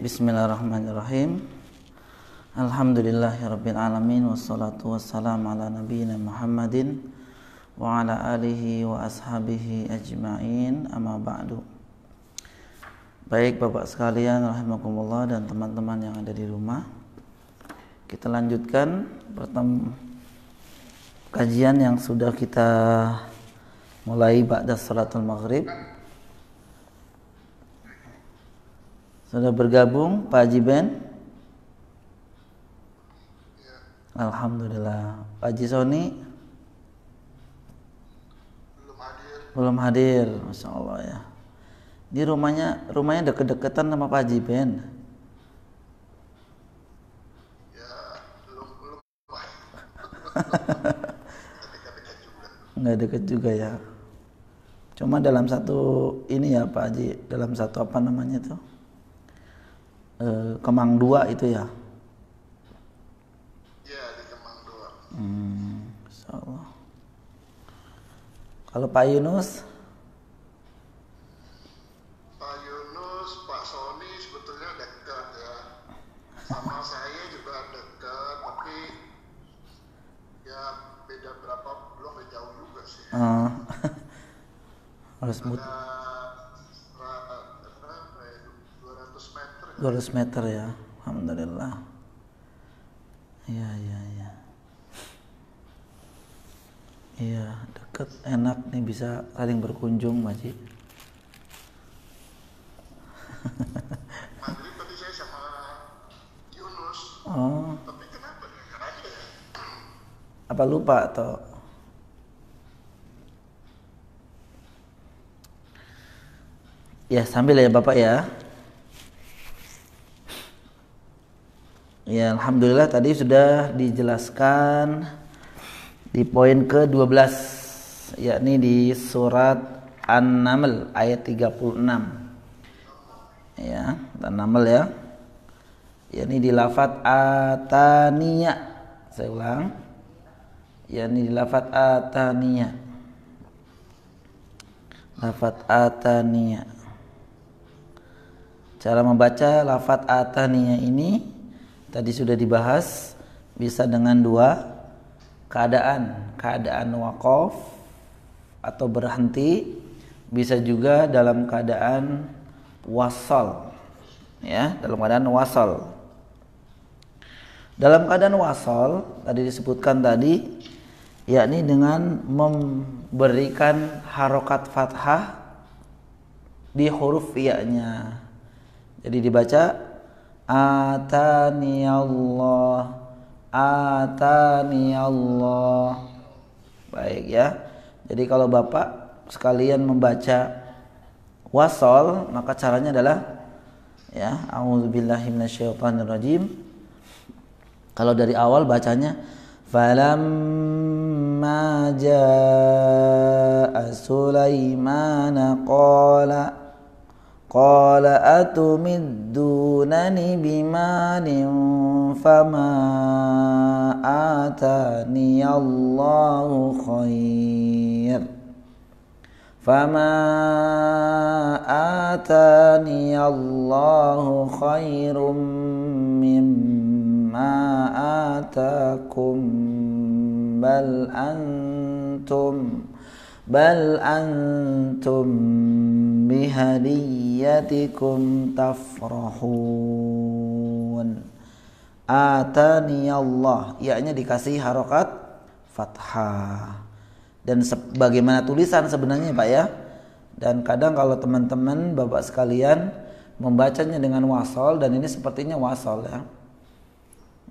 Bismillahirrahmanirrahim. Alhamdulillahirabbil alamin wassalatu wassalamu ala nabiyyina Muhammadin wa ala alihi wa ashabihi ajma'in, amma ba'du. Baik Bapak sekalian rahimakumullah dan teman-teman yang ada di rumah, kita lanjutkan kajian yang sudah kita mulai ba'da salatul maghrib. Sudah bergabung Pak Haji Ben? Ya. Alhamdulillah. Pak Haji Soni? Belum hadir. Masya Allah ya. Di rumahnya deket-deketan sama Pak Haji Ben. Ya, belum Pak. Dekat-dekat juga. Nggak deket juga ya. Cuma dalam satu ini ya Pak Haji, dalam satu apa namanya tuh? Kemang 2 itu ya? Ya, di Kemang 2. Insyaallah. Kalau Pak Yunus? Pak Yunus, Pak Soni sebetulnya dekat ya. Sama saya juga dekat, tapi ya beda berapa belum jauh juga sih. Harus Ada 200 meter ya. Alhamdulillah. Iya. Iya, dekat, enak nih bisa saling berkunjung, Maji. Maghrib tadi saya sama Yunus. Oh. Tapi kenapa dia nggak ada ya? Apa lupa atau? Ya, sambil ya Bapak ya. Ya, alhamdulillah tadi sudah dijelaskan di poin ke-12, yakni di surat An-Naml ayat 36. Ya, An-Naml ya. Yakni di lafaz ataniya. Saya ulang. Yakni di lafaz ataniya. Lafaz ataniya. Cara membaca lafaz ataniya ini tadi sudah dibahas, bisa dengan dua keadaan waqaf atau berhenti, bisa juga dalam keadaan wasal. Ya, dalam keadaan wasal. Dalam keadaan wasal tadi disebutkan tadi, yakni dengan memberikan harokat fathah di huruf ya-nya. Jadi dibaca Atani Allah. Baik ya. Jadi kalau Bapak sekalian membaca wasol, maka caranya adalah ya, a'udzubillahi minasyaitonirrajim. Kalau dari awal bacanya falamma jaa Sulaimana qala atumiddunani bimalin fama atani Allahu khairum mimma atakum bal antum bihadiyatikum tafrahun. Atani Allah, yaknya dikasih harokat fathah. Dan sebagaimana tulisan sebenarnya Pak ya. Dan kadang kalau teman-teman Bapak sekalian membacanya dengan wasol, dan ini sepertinya wasol ya.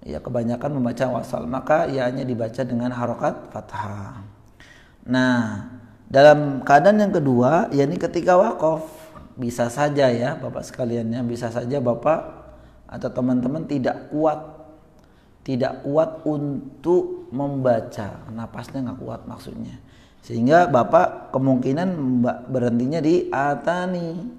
Ya, kebanyakan membaca wasol, maka yaknya dibaca dengan harokat fathah. Nah, dalam keadaan yang kedua, yakni ketika waqaf, bisa saja ya Bapak sekalian ya, bisa saja Bapak atau teman-teman tidak kuat untuk membaca, napasnya nggak kuat maksudnya, sehingga Bapak kemungkinan berhentinya di atani.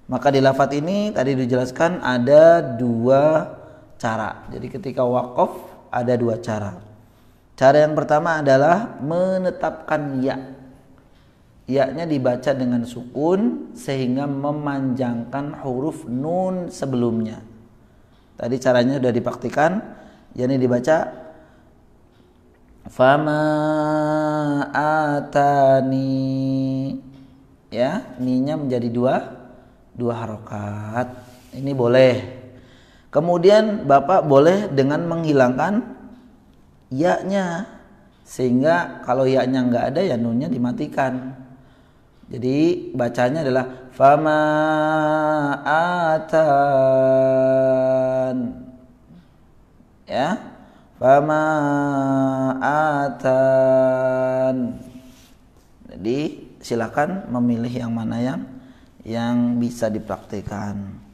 Maka di lafaz ini tadi dijelaskan ada dua cara. Jadi ketika waqaf ada dua cara. Cara yang pertama adalah menetapkan ya. ya-nya dibaca dengan sukun sehingga memanjangkan huruf nun sebelumnya. Tadi caranya sudah dipraktikan, yakni dibaca fama atani, ya, ni-nya menjadi dua harokat. Ini boleh. Kemudian Bapak boleh dengan menghilangkan ya-nya, sehingga kalau ya-nya nggak ada ya nunnya dimatikan. Jadi bacanya adalah fama atan, ya, fama atan. Jadi silakan memilih yang mana yang bisa dipraktikkan.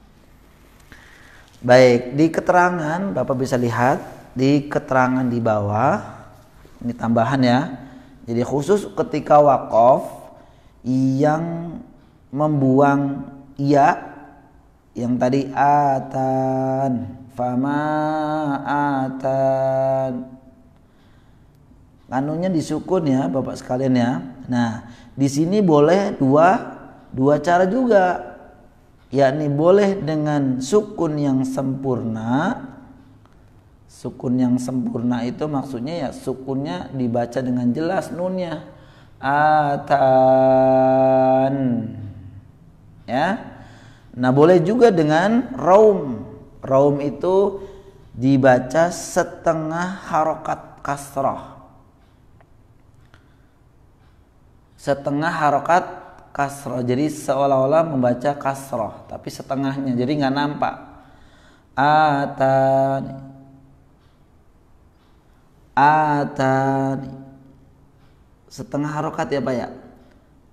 Baik, di keterangan Bapak bisa lihat di keterangan di bawah, ini tambahan ya. Jadi khusus ketika waqaf yang membuang ya, yang tadi atan, fama atan, anunya disukun ya Bapak sekalian ya. Nah, di sini boleh dua cara juga, yakni boleh dengan sukun yang sempurna. Sukun yang sempurna itu maksudnya ya sukunnya dibaca dengan jelas nunnya, atan, ya. Nah, boleh juga dengan raum. Raum itu dibaca setengah harokat kasrah. Setengah harokat kasroh, jadi seolah-olah membaca kasroh tapi setengahnya, jadi nggak nampak. Atani setengah harokat ya Pak ya.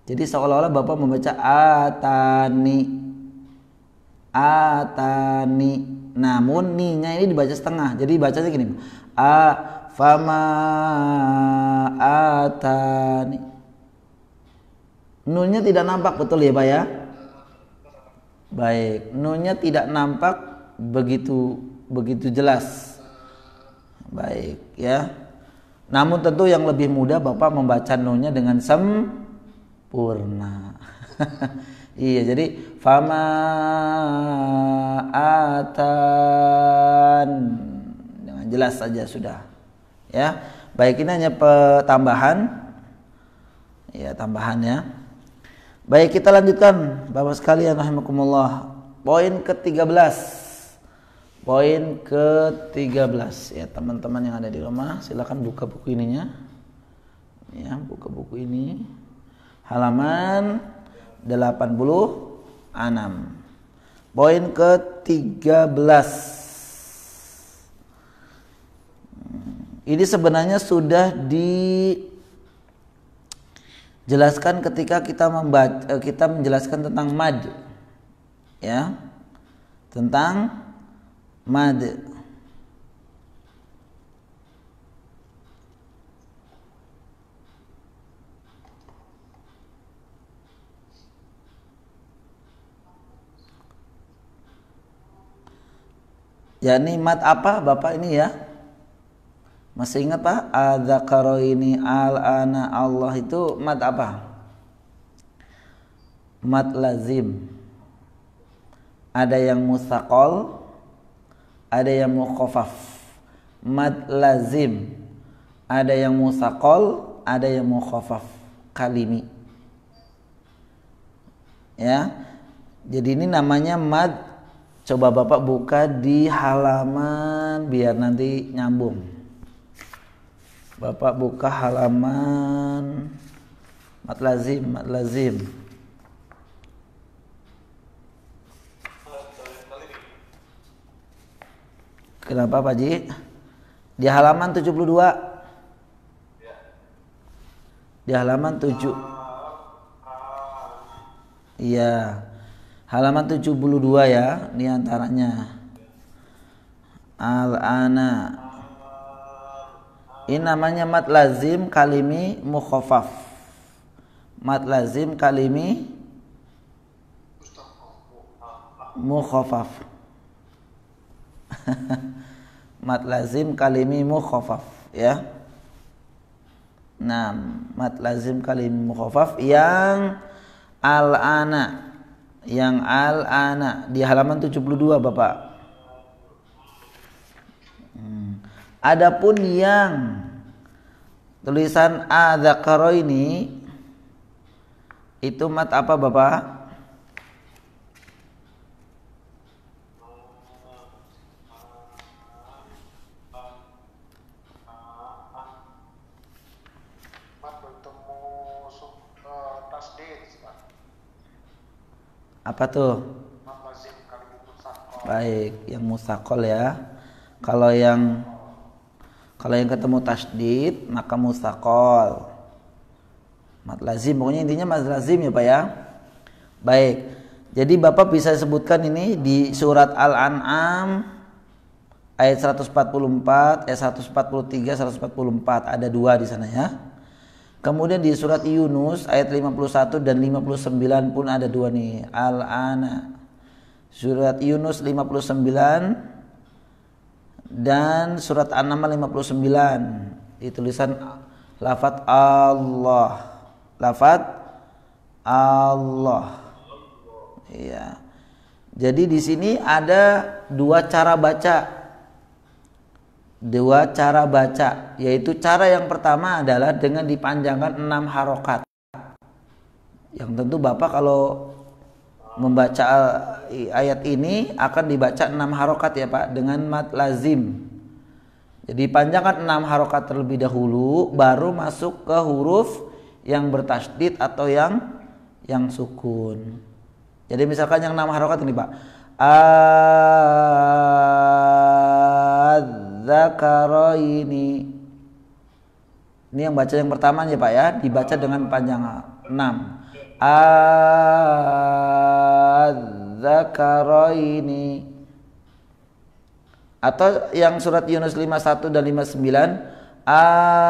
Jadi seolah-olah Bapak membaca atani, namun ni-nya ini dibaca setengah. Jadi bacanya gini, fama atani. Nunnya tidak nampak, betul ya Pak ya? Baik, nunnya tidak nampak begitu jelas. Baik ya. Namun tentu yang lebih mudah Bapak membaca nunnya dengan sempurna. Iya, jadi fama atan dengan jelas saja sudah. Ya. Baik, ini hanya tambahan. Ya, tambahan ya. Baik, kita lanjutkan Bapak sekalian rahimakumullah. Poin ke-13. Poin ke-13 ya, teman-teman yang ada di rumah silakan buka buku ininya. Ya, buka buku ini. Halaman 86. Poin ke-13. Ini sebenarnya sudah jelaskan ketika kita menjelaskan tentang mad, ya, tentang mad. Yakni mad apa Bapak ini ya? Masih ingat Pak? Adzakaro ini al-ana Allah itu mad apa? Mad lazim. Ada yang mustaqol, ada yang mukhaffaf. Mad lazim. Ada yang mustaqol, ada yang mukhaffaf. Kalimi. Ya. Jadi ini namanya mad. Coba Bapak buka di halaman biar nanti nyambung. Bapak buka halaman mad lazim. Kenapa Pak Ji? Di halaman 72. Di halaman 7. Iya. Halaman 72 ya, ini antaranya. Al-ana. Ini namanya mad lazim kalimi mukhaffaf. Mad lazim kalimi mukhaffaf. Mad lazim kalimi mukhaffaf ya. Nah, mad lazim kalim mukhaffaf yang al-ana. Yang al-ana di halaman 72 Bapak. Adapun yang tulisan adzakara ini itu mat apa Bapak? Apa tuh? Baik, yang musakol ya. Kalau yang ketemu tasdid maka musakol. Mad lazim, pokoknya intinya mad lazim ya Pak ya. Baik. Jadi Bapak bisa sebutkan ini di surat Al-An'am ayat 144, ayat 143, 144 ada 2 di sana ya. Kemudian di surat Yunus ayat 51 dan 59 pun ada 2 nih. Al-ana. Surat Yunus 59 dan surat An-Naml 59. Di tulisan lafaz Allah. Lafaz Allah. Iya. Jadi di sini ada 2 cara baca. 2 cara baca, yaitu cara yang pertama adalah dengan dipanjangkan 6 harokat. Yang tentu Bapak kalau membaca ayat ini akan dibaca 6 harokat ya Pak, dengan mad lazim. Jadi panjangkan 6 harokat terlebih dahulu, baru masuk ke huruf yang bertasydid atau yang sukun. Jadi misalkan yang 6 harokat ini Pak, adzakaraini. Ini yang baca yang pertama ya Pak ya, dibaca dengan panjang 6. Adzakaraini. Atau yang surat Yunus 51 dan 59, al-ana.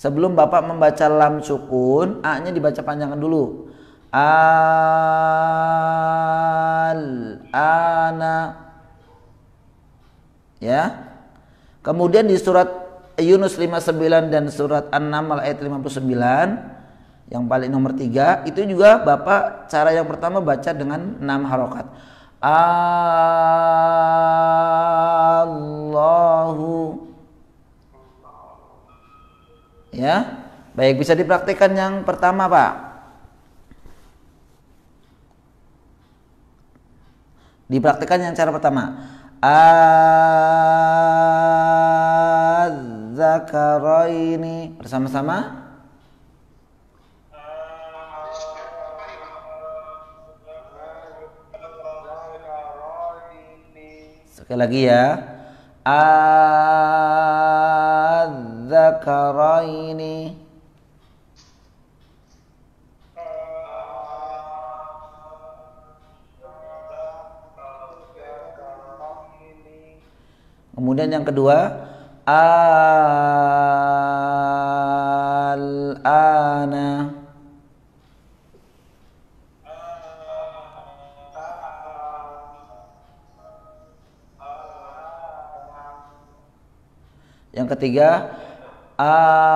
Sebelum Bapak membaca lam sukun, a-nya dibaca panjangkan dulu. Al-ana. Ya. Kemudian di surat Yunus 59 dan surat An-Naml ayat 59 yang paling nomor 3 itu juga Bapak cara yang pertama baca dengan 6 harokat. Allahu. Ya. Baik, bisa dipraktikkan yang pertama Pak. Dipraktikkan yang cara pertama. Adzakaraini bersama-sama. Sekali lagi ya. Adzakaraini. Kemudian yang kedua, al-ana. Yang ketiga, Allahu.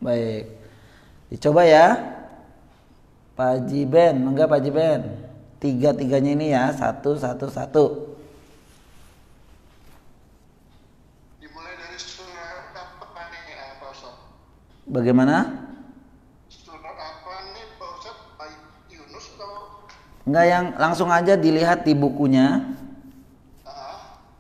Baik, dicoba ya Pak Haji Ben, enggak Pak Haji Ben, 3-3-nya ini ya, 1-1-1. Dimulai dari surat apa nih Pak Ustaz? Bagaimana? Surat apa nih Pak Ustaz? Yunus atau? Enggak, yang langsung aja dilihat di bukunya.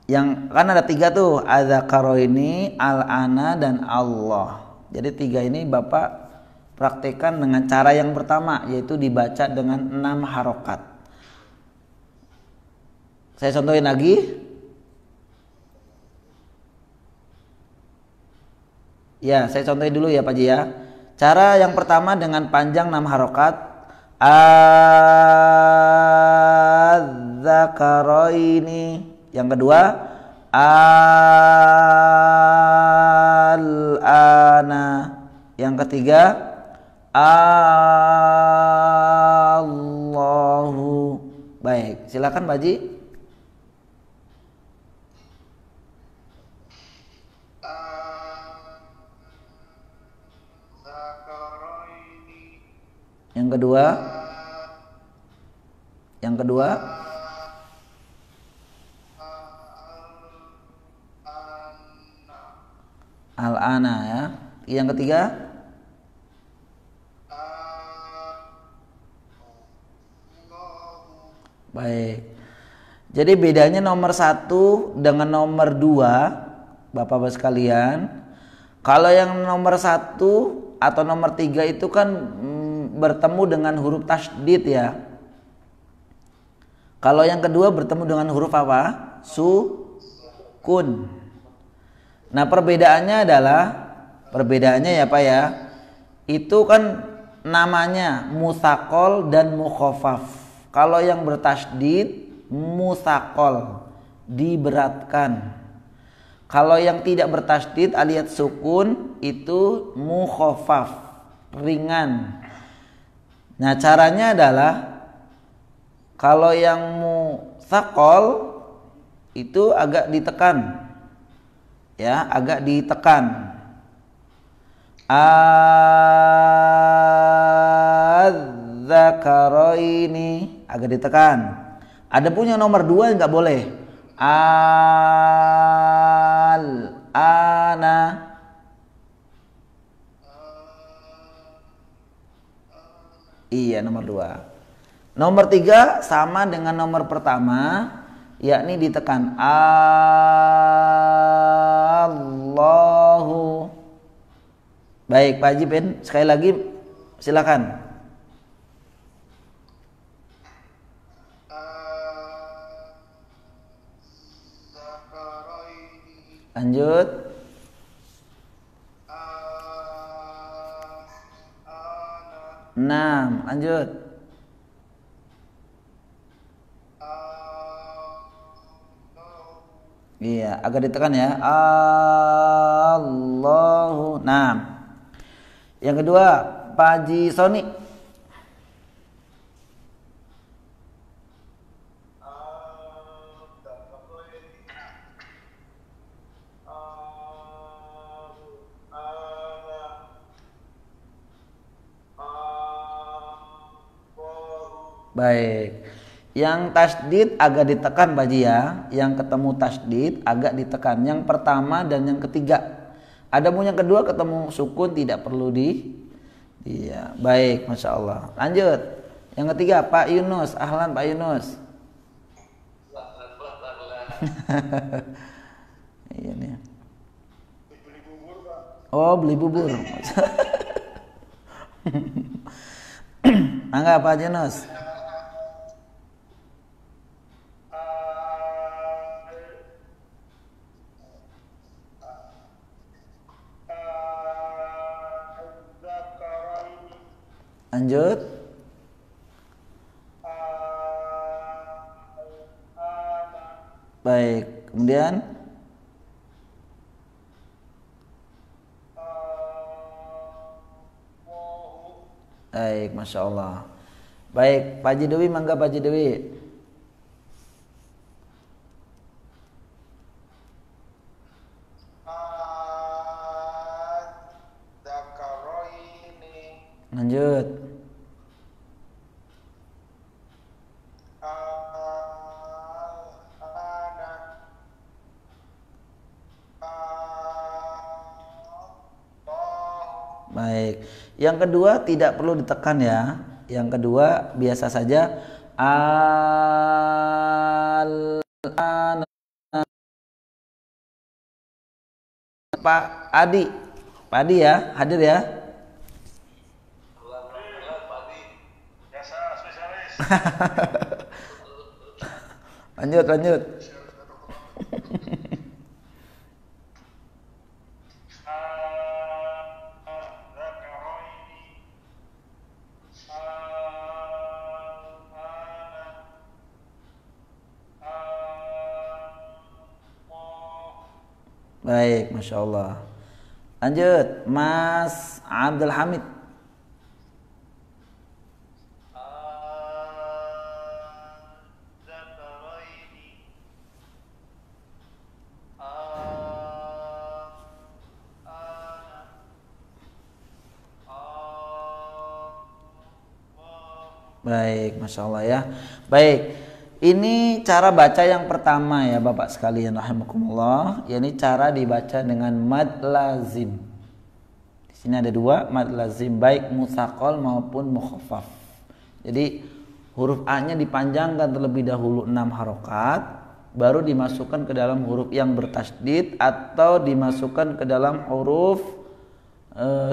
Yang kan ada 3 tuh, adzakaraini, al-ana dan Allah. Jadi 3 ini Bapak praktekkan dengan cara yang pertama, yaitu dibaca dengan 6 harokat. Saya contohin lagi. Ya, saya contohin dulu ya Pak Ji ya. Cara yang pertama dengan panjang 6 harokat. Adzakaraini. Yang kedua, al-ana. Yang ketiga Allahu. Baik, silakan Pak Haji. Yang kedua, al-ana ya. Yang ketiga, baik. Jadi bedanya nomor 1 dengan nomor 2, Bapak-bapak sekalian. Kalau yang nomor 1 atau nomor 3 itu kan bertemu dengan huruf tasydid ya. Kalau yang kedua bertemu dengan huruf apa? Sukun. Nah, perbedaannya ya Pak ya, itu kan namanya mutsaqal dan mukhaffaf. Kalau yang bertasydid mutsaqal, diberatkan. Kalau yang tidak bertasydid alias sukun itu mukhaffaf, ringan. Nah, caranya adalah kalau yang mutsaqal itu agak ditekan. Ya, agak ditekan. Az-zakaraini agak ditekan. Ada punya nomor 2 enggak boleh. Al-ana. Iya, nomor 2. Nomor 3 sama dengan nomor pertama, yakni ditekan Allahu. Baik, Pak Haji Ben, sekali lagi silakan. Lanjut. Lanjut. Iya, agak ditekan ya. Allahu. Yang kedua, Pak Haji Soni. Baik. Yang tasydid agak ditekan Pak Haji ya. Yang ketemu tasydid agak ditekan. Yang pertama dan yang ketiga. Adapun yang kedua ketemu sukun tidak perlu iya. Baik, Masya Allah. Lanjut. Yang ketiga Pak Yunus. Ahlan Pak Yunus. Iya nih. Oh, beli bubur. Mangga Pak Yunus. Lanjut. Baik, kemudian baik, Masya Allah. Baik, Pak Haji Dewi, mangga Pak Haji Dewi. Lanjut. Baik. Yang kedua tidak perlu ditekan ya. Yang kedua biasa saja. Pak Adi. Pak Adi ya, hadir ya. Lanjut. Baik, Masya Allah. Lanjut, Mas Abdul Hamid. Baik, Masya Allah ya. Baik, ini cara baca yang pertama ya Bapak sekalian rahimakumullah. Ini cara dibaca dengan mad lazim. Di sini ada dua mad lazim, baik mutsaqal maupun mukhaffaf. Jadi huruf A-nya dipanjangkan terlebih dahulu 6 harokat, baru dimasukkan ke dalam huruf yang bertasydid atau dimasukkan ke dalam huruf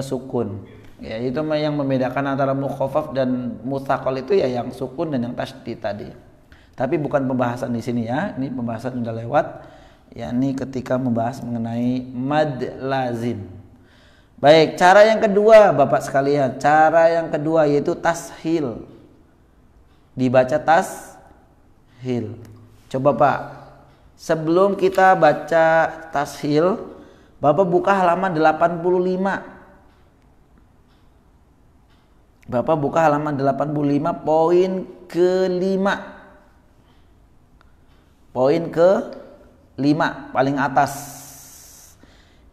sukun. Ya, itu yang membedakan antara mukhaffaf dan mutsaqal itu ya yang sukun dan yang tasydid tadi. Tapi bukan pembahasan di sini ya. Ini pembahasan sudah lewat. Yakni ketika membahas mengenai mad lazim. Baik, cara yang kedua Bapak sekalian, cara yang kedua yaitu tashil. Dibaca tashil. Coba Pak, sebelum kita baca tashil, Bapak buka halaman 85. Bapak buka halaman 85 poin ke-5. Poin ke-5 paling atas.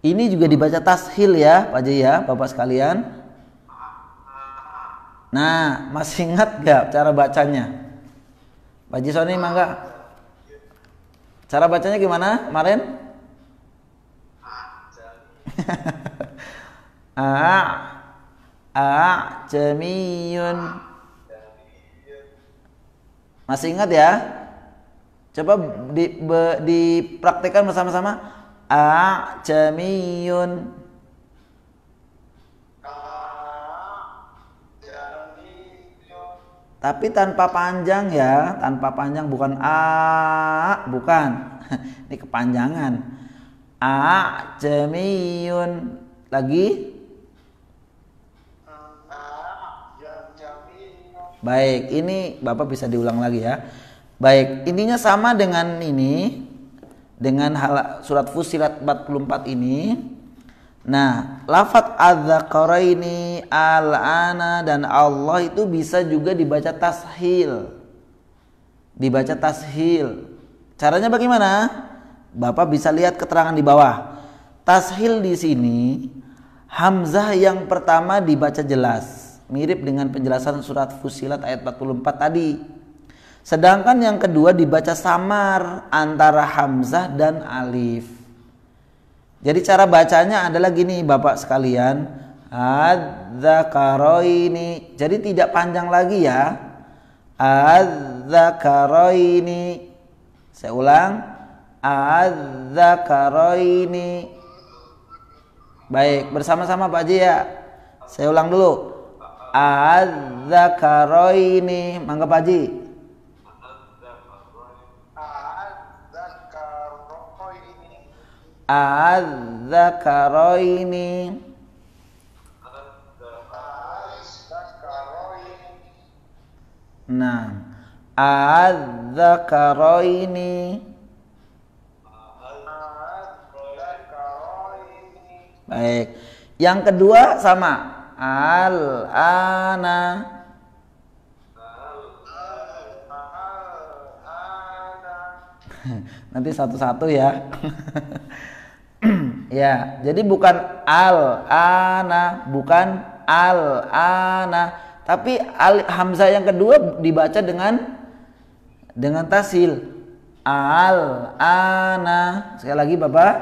Ini juga dibaca tashil ya, Pak Ji ya, Bapak sekalian. Nah, masih ingat gak cara bacanya? Pak Ji Soni mangga. Cara bacanya gimana kemarin? A'jamiyun. Masih ingat ya? Coba dipraktikkan bersama-sama. A'jamiyun. Tapi tanpa panjang ya, tanpa panjang, bukan bukan. Ini kepanjangan. A'jamiyun. Lagi. Baik, ini Bapak bisa diulang lagi ya. Baik, intinya sama dengan ini, dengan surat Fussilat 44 ini. Nah, lafadz adz-dzakaraini, al-ana dan Allah itu bisa juga dibaca tashil. Dibaca tashil. Caranya bagaimana? Bapak bisa lihat keterangan di bawah. Tashil di sini hamzah yang pertama dibaca jelas. Mirip dengan penjelasan surat Fussilat ayat 44 tadi. Sedangkan yang kedua dibaca samar antara hamzah dan alif. Jadi cara bacanya adalah gini Bapak sekalian. Adz-dzakaraini. Jadi tidak panjang lagi ya. Adz-dzakaraini. Saya ulang. Adz-dzakaraini. Baik, bersama-sama Pak Haji ya. Saya ulang dulu. Adz-dzakaraini. Mangga Pak Haji. Adz-dzakaraini. Nah, adz-dzakaraini. Baik. Yang kedua sama. Al-ana. Nanti satu-satu ya. Ya, jadi bukan al-ana, bukan al-ana, tapi hamzah yang kedua dibaca dengan tasil. Al-ana. Sekali lagi Bapak.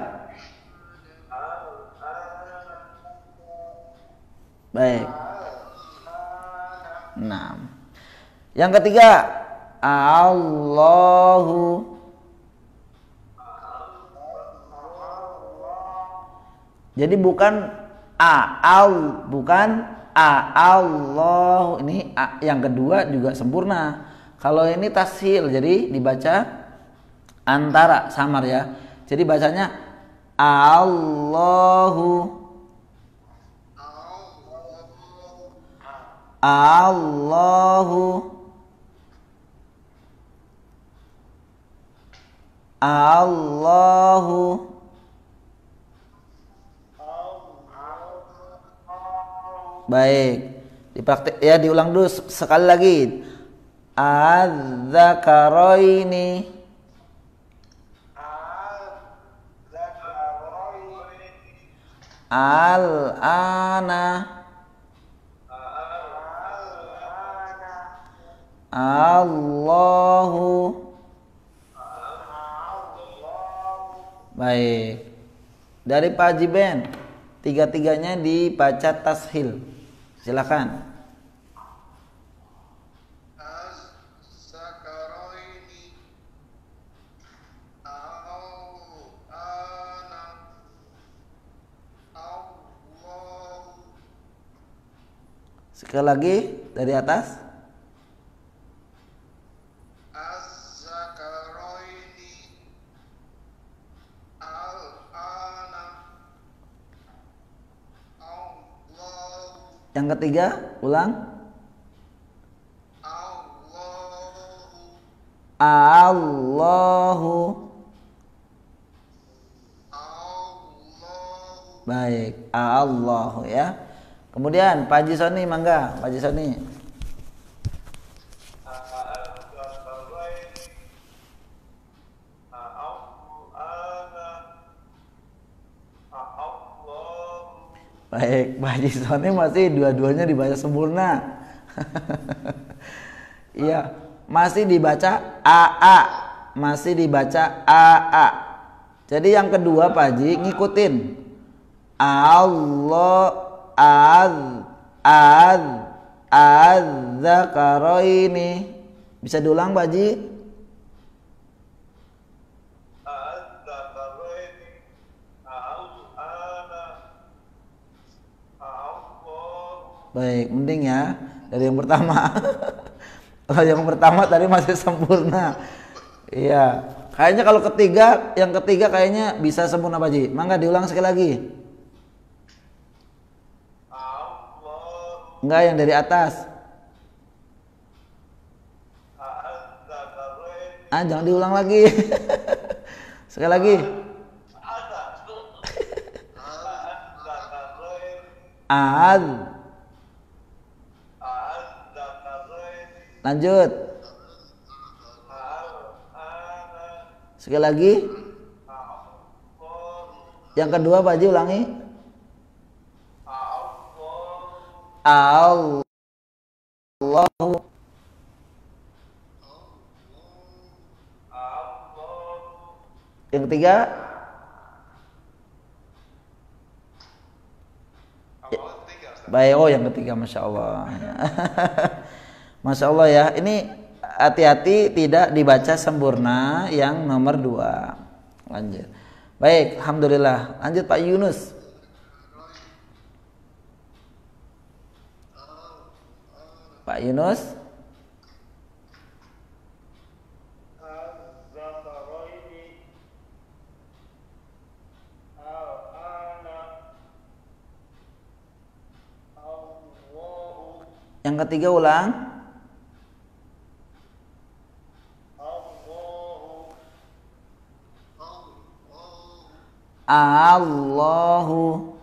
Baik. Nah, yang ketiga Allahu. Jadi bukan bukan Allah. Ini a yang kedua juga sempurna. Kalau ini tashil, jadi dibaca antara samar ya. Jadi bacanya Allahu. Allahu. Allahu. Baik. Dipraktik ya, diulang dulu sekali lagi. Az-zakaraini. Al-ana. Allahu. Baik. Dari Pak Haji Ben, tiga-tiganya dibaca tashil. Silakan. Az-zakaraini al-ana Allahu. Sekali lagi dari atas. Az-zakaraini al-ana Allahu. Yang ketiga, ulang. Allahu. Allahu. Allahu. Baik, Allahu ya. Kemudian Pak Haji Soni, mangga Pak Haji Soni. Baik, Pak Haji Soni masih dua-duanya dibaca sempurna. Iya, masih dibaca AA, masih dibaca AA. Jadi yang kedua Pak Haji ngikutin Allah az-zakaraini. Bisa diulang Pak Haji? Baik, mending ya dari yang pertama. Kalau yang pertama tadi masih sempurna. Iya, kayaknya kalau yang ketiga kayaknya bisa sempurna Pak Haji. Mangga diulang sekali lagi. Enggak, yang dari atas. Jangan diulang lagi. Sekali lagi. Az. Lanjut. Sekali lagi. Yang kedua Pak Haji ulangi. Allahu. Yang ketiga. Baik, oh yang ketiga, Masya Allah. Masya Allah ya, ini hati-hati tidak dibaca sempurna yang nomor 2. Lanjut. Baik, Alhamdulillah. Lanjut Pak Yunus. Pak Yunus. Yang ketiga ulang. Allahu.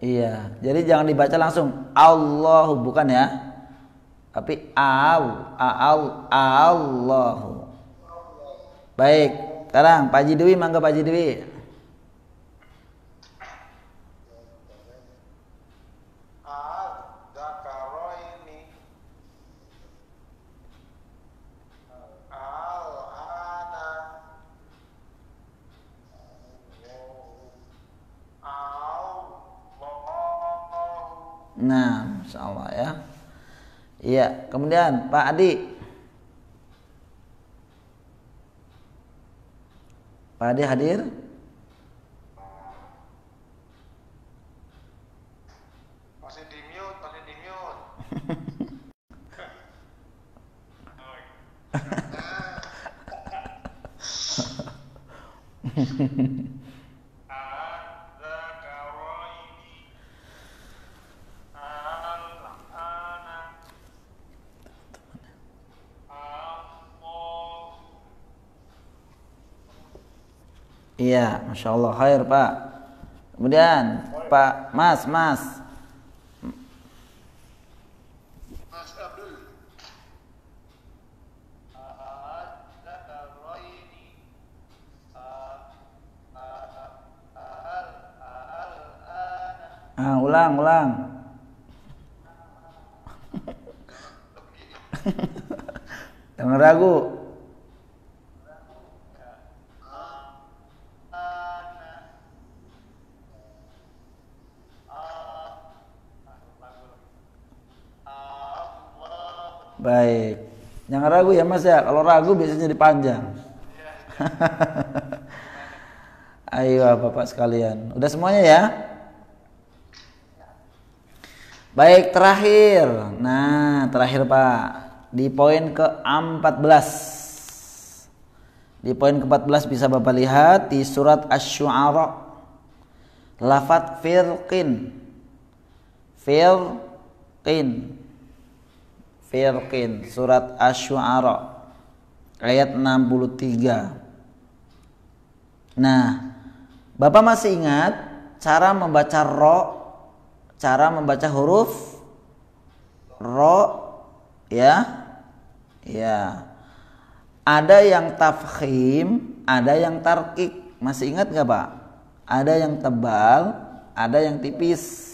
Iya, jadi jangan dibaca langsung Allahu, bukan ya. Tapi Allahu. Baik, sekarang Pak Haji Dewi, mangga Pak Haji Dewi. Nah, Masya Allah ya. Iya, kemudian Pak Adi. Pak Adi hadir? Masih di mute. Iya, Masya Allah, khair Pak. Kemudian Pak Mas Mas Abdul. Ulang. Jangan ragu. Baik. Jangan ragu ya Mas ya. Kalau ragu biasanya dipanjang. Ayo Bapak sekalian. Udah semuanya ya? Baik, terakhir. Nah, terakhir Pak. Di poin ke-14. Di poin ke-14 bisa Bapak lihat di surat Asy-Syu'ara. Lafadz firqin. Firqin, surat Asy-Syu'ara ayat 63. Nah, Bapak masih ingat cara membaca ro, cara membaca huruf ro ya? Ya. Ada yang tafkhim, ada yang tarkik. Masih ingat nggak Pak? Ada yang tebal, ada yang tipis.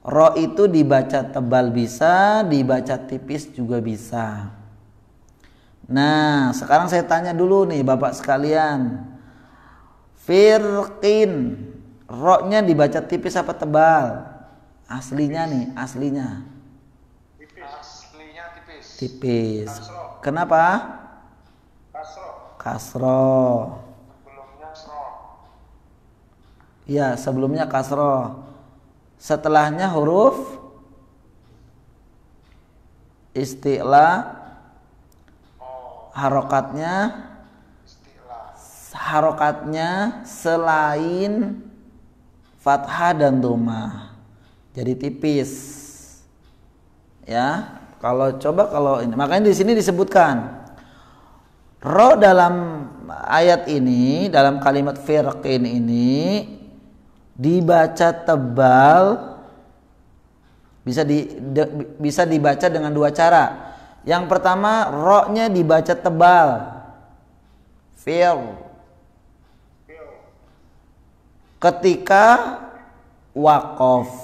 Ro itu dibaca tebal bisa, dibaca tipis juga bisa. Nah, sekarang saya tanya dulu nih Bapak sekalian. Firqin, ro-nya dibaca tipis apa tebal? Aslinya nih, aslinya. Aslinya tipis. Tipis. Kasro. Kenapa? Kasro. Sebelumnya sro. Ya, sebelumnya kasro. Setelahnya huruf isti'la, harokatnya selain fathah dan dhammah jadi tipis ya. Kalau ini makanya di sini disebutkan ro dalam ayat ini, dalam kalimat firqin ini dibaca tebal, bisa dibaca dengan dua cara. Yang pertama, ro-nya dibaca tebal, fil, ketika waqaf,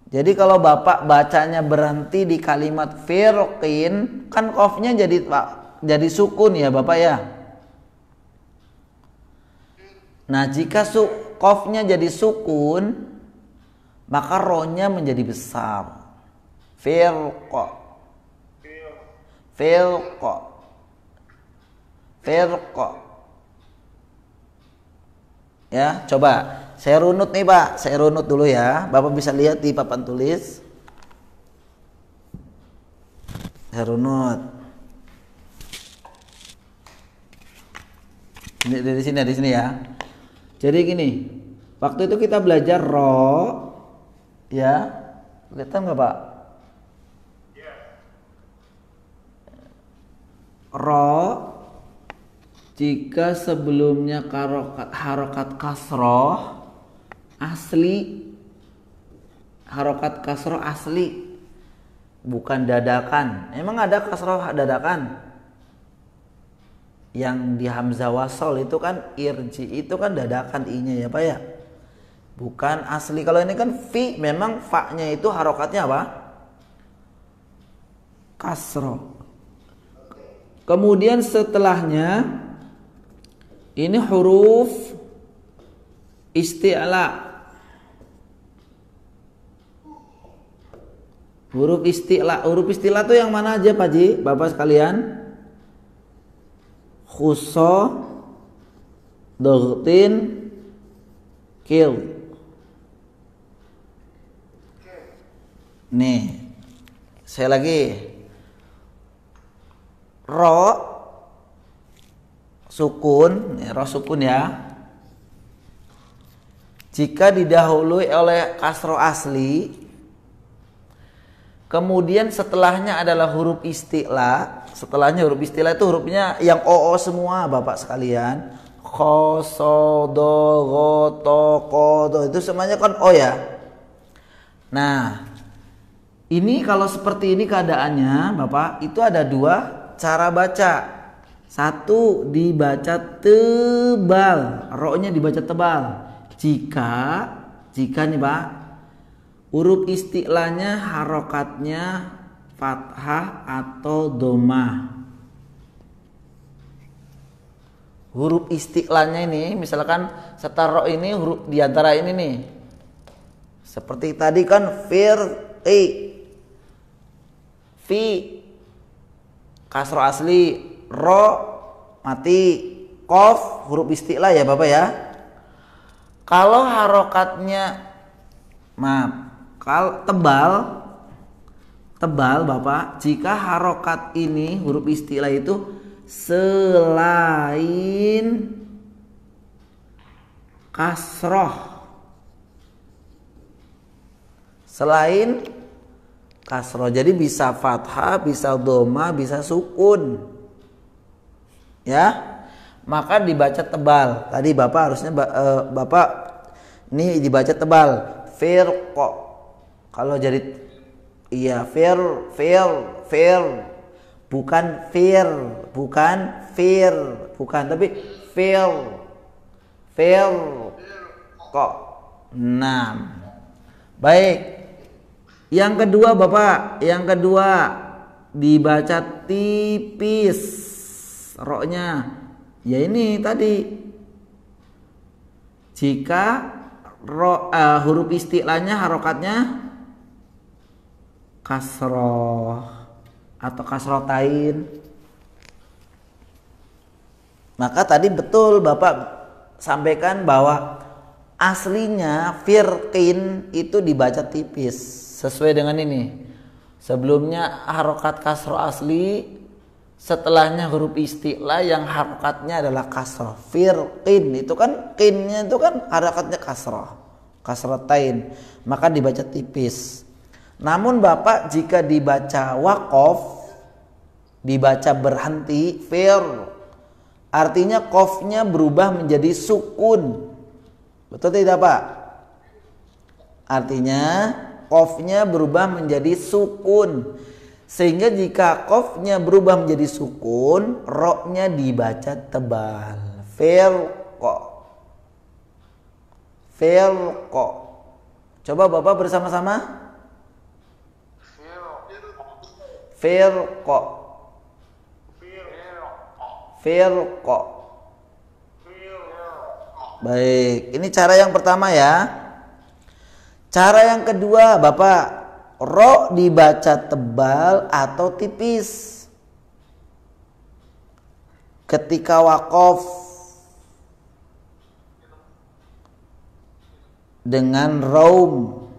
Jadi kalau Bapak bacanya berhenti di kalimat firqin, kan qafnya jadi sukun ya Bapak ya. Nah, jika qafnya jadi sukun, maka ro-nya menjadi besar. Firqa. Ya, coba saya runut nih Pak. Saya runut dulu ya. Bapak bisa lihat di papan tulis. Saya runut. Ini di sini ya. Jadi gini, waktu itu kita belajar ro, ya, kelihatan nggak Pak? Ro, jika sebelumnya harokat kasroh asli, harokat kasroh asli, bukan dadakan. Emang ada kasroh dadakan? Yang di hamzah wasol itu kan irji, itu kan dadakan i-nya ya Pak ya, bukan asli. Kalau ini kan fi, memang fa-nya itu harokatnya apa? Kasroh. Kemudian setelahnya ini huruf isti'la. Huruf isti'la itu yang mana aja Pak Ji, Bapak sekalian? Khusso, doghtin, kil. Nih, saya lagi. Ro sukun ya. Jika didahului oleh kasro asli, kemudian setelahnya adalah huruf isti'la. Setelahnya huruf isti'la itu hurufnya yang oo semua Bapak sekalian. Kho, so, do, go, to, ko, do. Itu semuanya kan o ya. Nah, ini kalau seperti ini keadaannya Bapak, itu ada dua cara baca. Satu, dibaca tebal, ro-nya dibaca tebal. Jika nih Pak, huruf isti'lanya harokatnya fathah atau domah. Huruf isti'lanya ini, misalkan setar ro ini huruf diantara ini nih. Seperti tadi kan fi kasro asli, ro mati, kof huruf isti'la ya Bapak ya. Kalau harokatnya kalau tebal Bapak, jika harokat ini huruf isti'la itu selain kasroh, jadi bisa fathah, bisa doma, bisa sukun ya, maka dibaca tebal. Tadi Bapak harusnya Bapak ini dibaca tebal, firqo. Kalau jadi iya bukan tapi fir kok. Nah, baik. Yang kedua Bapak, dibaca tipis ro-nya. Ya ini tadi. Jika huruf isti'lanya harokatnya kasroh atau kasrotain, maka tadi betul Bapak sampaikan bahwa aslinya firqin itu dibaca tipis sesuai dengan ini. Sebelumnya harokat kasroh asli, setelahnya huruf isti'la yang harokatnya adalah kasroh. Firqin itu kan kinnya itu kan harokatnya kasroh, kasrotain, maka dibaca tipis. Namun Bapak jika dibaca wakof, dibaca berhenti, artinya kofnya berubah menjadi sukun. Betul tidak Pak? Artinya kofnya berubah menjadi sukun. Sehingga jika kofnya berubah menjadi sukun, ro-nya dibaca tebal. Firqo. Coba Bapak bersama-sama. Firqo. Baik, ini cara yang pertama ya. Cara yang kedua Bapak, ro dibaca tebal atau tipis. Ketika wakof dengan raum,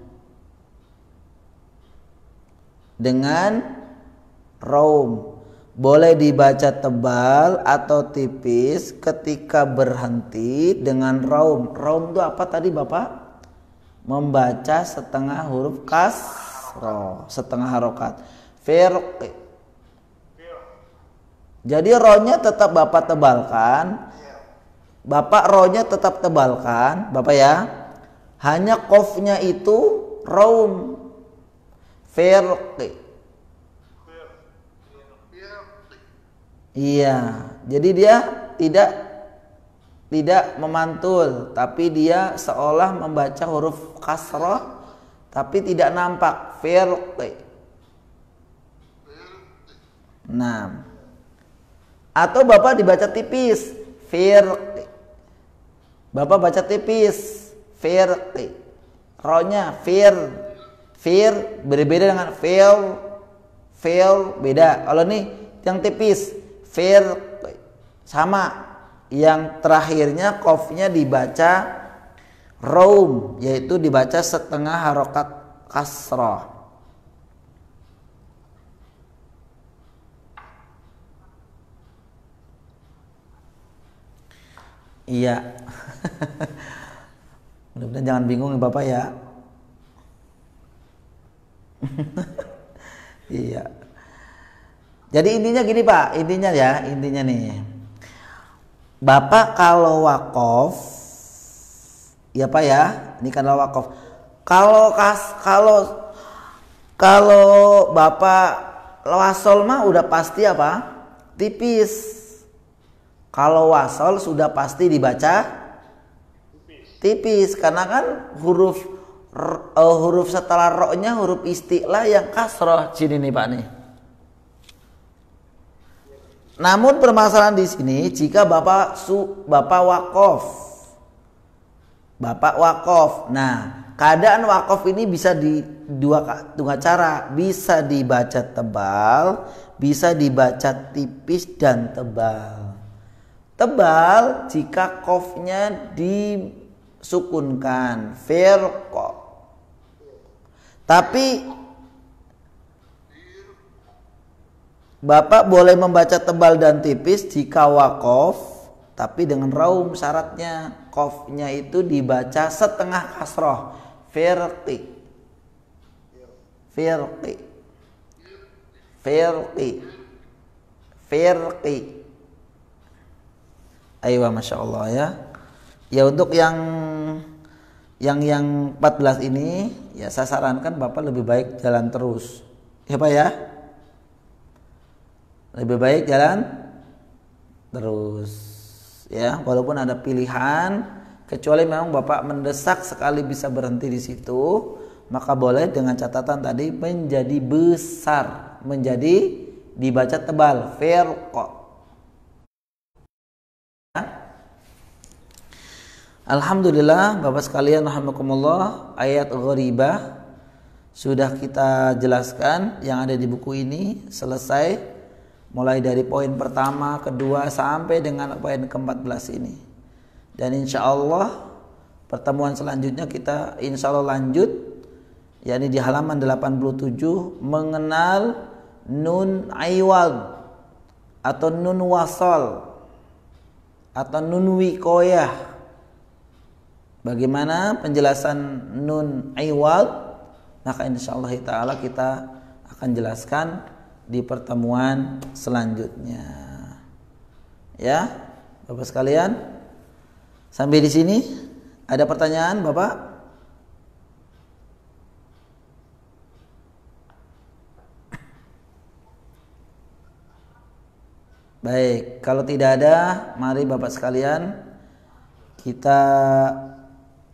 boleh dibaca tebal atau tipis ketika berhenti dengan raum. Raum itu apa tadi Bapak? Membaca setengah huruf kasroh, setengah harokat. Firqi. Jadi ro-nya tetap Bapak tebalkan. Bapak ro-nya tetap tebalkan Bapak ya. Hanya qafnya itu raum. Firqi. Iya, jadi dia tidak memantul, tapi dia seolah membaca huruf kasroh, tapi tidak nampak. Firqi. Nah, atau Bapak dibaca tipis. Firqi. Bapak baca tipis. Firqi. Ro-nya fir berbeda dengan fil beda. Kalau nih yang tipis firqi sama, yang terakhirnya qafnya dibaca raum, yaitu dibaca setengah harokat kasrah. Iya. Mudah-mudahan jangan bingung ya Bapak ya. Iya. Jadi intinya gini Pak, intinya nih. Bapak kalau wakaf, ya Pak ya, ini kan wakaf. Kalau Bapak wasol mah udah pasti apa? Tipis. Kalau wasol sudah pasti dibaca tipis karena kan huruf setelah ro-nya huruf isti'la yang kasroh sini nih Pak nih. Namun permasalahan di sini jika Bapak wakaf. Nah, keadaan wakaf ini bisa di dua cara, bisa dibaca tebal, bisa dibaca tipis dan tebal. Tebal jika qafnya disukunkan, firqa. Tapi Bapak boleh membaca tebal dan tipis jika wakaf, tapi dengan raum syaratnya qafnya itu dibaca setengah kasroh, firqi. Ayo, masya Allah ya. Ya untuk yang 14 ini ya saya sarankan Bapak lebih baik jalan terus, ya Pak ya. Lebih baik jalan terus ya, walaupun ada pilihan, kecuali memang Bapak mendesak sekali bisa berhenti di situ, maka boleh dengan catatan tadi menjadi besar, menjadi dibaca tebal, firqa. Alhamdulillah Bapak sekalian rahimakumullah, ayat gharibah sudah kita jelaskan yang ada di buku ini selesai. Mulai dari poin pertama, kedua sampai dengan poin ke-14 ini. Dan insya Allah pertemuan selanjutnya kita insya Allah lanjut, yakni di halaman 87 mengenal nun aiwad atau nun wasal atau nun wikoyah. Bagaimana penjelasan nun aiwad? Maka insya Allah ta'ala kita akan jelaskan di pertemuan selanjutnya. Ya, Bapak sekalian, sampai di sini ada pertanyaan, Bapak? Baik, kalau tidak ada, mari Bapak sekalian kita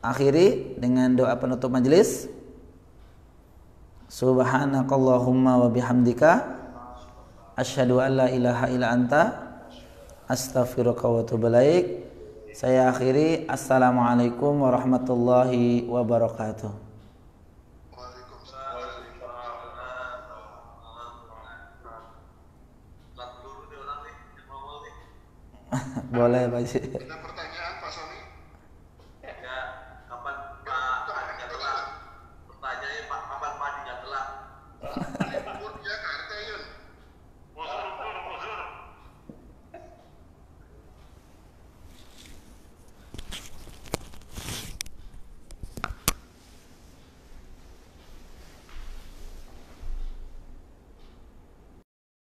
akhiri dengan doa penutup majelis. Subhanakallahumma wa bihamdika asyhadu an la ilaha illa anta astaghfiruka wa atubu ilaik. Saya akhiri, assalamualaikum warahmatullahi wabarakatuh. Boleh Pak.